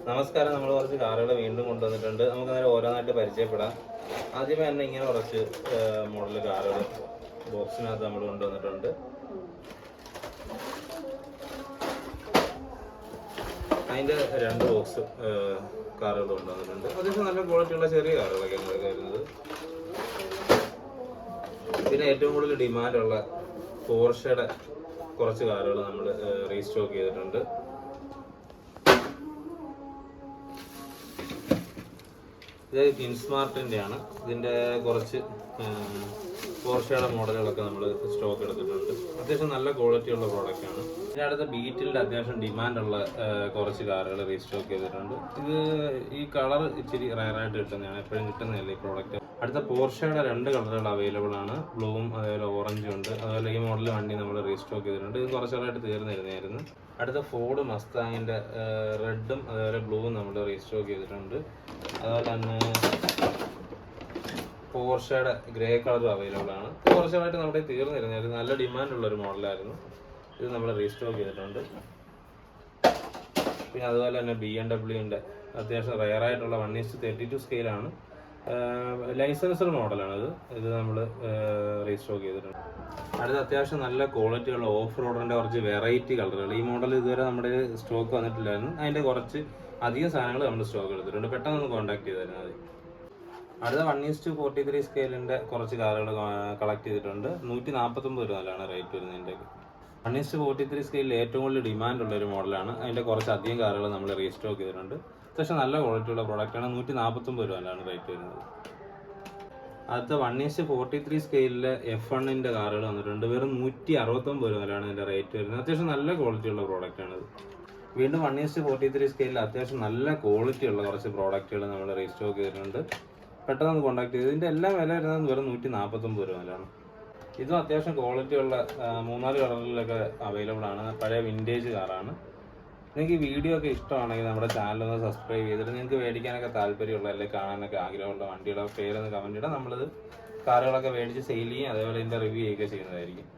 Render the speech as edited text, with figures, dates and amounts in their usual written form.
നമസ്കാരം. നമ്മൾ കുറച്ച് കാറുകൾ വീണ്ടും കൊണ്ടുവന്നിട്ടുണ്ട്. നമുക്ക് നേരെ ഓരോന്നായിട്ട് പരിചയപ്പെടാം. ആദ്യമേ തന്നെ ഇങ്ങനെ കുറച്ച് മോഡൽ കാറുകൾ ബോക്സിനകത്ത് നമ്മൾ കൊണ്ടുവന്നിട്ടുണ്ട്. അതിൻ്റെ 2 ബോക്സ് കാറുകൾ കൊണ്ടുവന്നിട്ടുണ്ട്. അത്യാവശ്യം നല്ല ക്വാളിറ്റിയുള്ള ചെറിയ കാറുകളൊക്കെ ഞങ്ങൾക്ക് വരുന്നത്. പിന്നെ ഏറ്റവും കൂടുതൽ ഡിമാൻഡുള്ള പോർഷയുടെ കുറച്ച് കാറുകൾ നമ്മൾ റീസ്റ്റോക്ക് ചെയ്തിട്ടുണ്ട്. ഇത് ഇൻസ്മാർട്ടിൻ്റെ ആണ്. ഇതിൻ്റെ കുറച്ച് പോർഷയുടെ മോഡലുകളൊക്കെ നമ്മൾ സ്റ്റോക്ക് എടുത്തിട്ടുണ്ട്. അത്യാവശ്യം നല്ല ക്വാളിറ്റിയുള്ള പ്രോഡക്റ്റാണ്. ഇതിൻ്റെ അടുത്ത ബീറ്റിൻ്റെ അത്യാവശ്യം ഡിമാൻഡുള്ള കുറച്ച് കാറുകൾ റീസ്റ്റോക്ക് ചെയ്തിട്ടുണ്ട്. ഇത് ഈ കളർ ഇച്ചിരി റയറായിട്ട് കിട്ടുന്നതാണ്, എപ്പോഴും കിട്ടുന്നതല്ല ഈ പ്രോഡക്റ്റ്. അടുത്ത പോർഷയുടെ 2 കളറുകൾ അവൈലബിൾ ആണ്, ബ്ലൂവും അതുപോലെ ഓറഞ്ചും ഉണ്ട്. അതുപോലെ ഈ മോഡൽ വണ്ടി നമ്മൾ റീസ്റ്റോക്ക് ചെയ്തിട്ടുണ്ട്. ഇത് കുറച്ചുകളായിട്ട് തീർന്നിരുന്നായിരുന്നു. അടുത്ത ഫോർഡ് മസ്താങ്ങിൻ്റെ റെഡും അതുപോലെ ബ്ലൂവും നമ്മൾ റീസ്റ്റോക്ക് ചെയ്തിട്ടുണ്ട്. അതുപോലെ തന്നെ പോർഷയുടെ ഗ്രേ കളറും അവൈലബിൾ ആണ്. കുറച്ചുകളായിട്ട് നമ്മുടെ തീർന്നിരുന്നായിരുന്നു, നല്ല ഡിമാൻഡുള്ളൊരു മോഡലായിരുന്നു. ഇത് നമ്മൾ റീസ്റ്റോക്ക് ചെയ്തിട്ടുണ്ട്. പിന്നെ അതുപോലെ തന്നെ BMW അത്യാവശ്യം റയറായിട്ടുള്ള 1:32 സ്കെയിലാണ്, ലൈസൻസ്ഡ് മോഡലാണിത്. ഇത് നമ്മൾ റീസ്റ്റോക്ക് ചെയ്തിട്ടുണ്ട്. അടുത്ത അത്യാവശ്യം നല്ല ക്വാളിറ്റിയുള്ള ഓഫ് റോഡിൻ്റെ കുറച്ച് വെറൈറ്റി കളറുകൾ. ഈ മോഡൽ ഇതുവരെ നമ്മുടെ സ്റ്റോക്ക് വന്നിട്ടില്ലായിരുന്നു. അതിൻ്റെ കുറച്ച് അധികം സാധനങ്ങൾ നമ്മൾ സ്റ്റോക്ക് എടുത്തിട്ടുണ്ട്. പെട്ടെന്ന് കോൺടാക്ട് ചെയ്തായിരുന്നു മതി. അടുത്ത 1:43 സ്കെയിലിൻ്റെ കുറച്ച് കാറുകൾ കളക്ട് ചെയ്തിട്ടുണ്ട്. 149 രൂപയാണ് റേറ്റ് വരുന്നതിൻ്റെ. 1:43 സ്കെയിലിൽ ഏറ്റവും കൂടുതൽ ഡിമാൻഡുള്ള ഒരു മോഡലാണ്. അതിൻ്റെ കുറച്ച് അധികം കാറുകൾ നമ്മൾ റീസ്റ്റോക്ക് ചെയ്തിട്ടുണ്ട്. അത്യാവശ്യം നല്ല ക്വാളിറ്റിയുള്ള പ്രോഡക്റ്റാണ്. 149 രൂപയാണ് റേറ്റ് വരുന്നത്. അടുത്ത 1:43 സ്കെയിലിലെ F1 കാറുകൾ വന്നിട്ടുണ്ട്. വെറും 169 രൂപയാണ് ഇതിൻ്റെ റേറ്റ് വരുന്നത്. അത്യാവശ്യം നല്ല ക്വാളിറ്റിയുള്ള പ്രോഡക്റ്റാണിത്. വീണ്ടും 1:43 സ്കെയിലിൽ അത്യാവശ്യം നല്ല ക്വാളിറ്റിയുള്ള കുറച്ച് പ്രോഡക്റ്റുകൾ നമ്മൾ റീസ്റ്റോക്ക് ചെയ്തിട്ടുണ്ട്. പെട്ടെന്ന് കോൺടാക്ട് ചെയ്ത് ഇതിൻ്റെ എല്ലാം വില വരുന്നത് വെറും 149 രൂപയാണ്. ഇതും അത്യാവശ്യം ക്വാളിറ്റിയുള്ള 3-4 കളറിലൊക്കെ അവൈലബിൾ ആണ്. പഴയ വിൻറ്റേജ് കാറാണ്. നിങ്ങൾക്ക് ഈ വീഡിയോ ഒക്കെ ഇഷ്ടമാണെങ്കിൽ നമ്മുടെ ചാനലൊന്ന് സബ്സ്ക്രൈബ് ചെയ്തിട്ട് നിങ്ങൾക്ക് മേടിക്കാനൊക്കെ താല്പര്യമുള്ള അല്ലെങ്കിൽ കാണാനൊക്കെ ആഗ്രഹമുള്ള വണ്ടിയുടെ പേരൊന്ന് കമൻറ്റ് ഇടാം. നമ്മളിത് കാറുകളൊക്കെ മേടിച്ച് സെയിൽ ചെയ്യും, അതേപോലെ ഇതിൻ്റെ റിവ്യൂ ചെയ്യുകയൊക്കെ ചെയ്യുന്നതായിരിക്കും.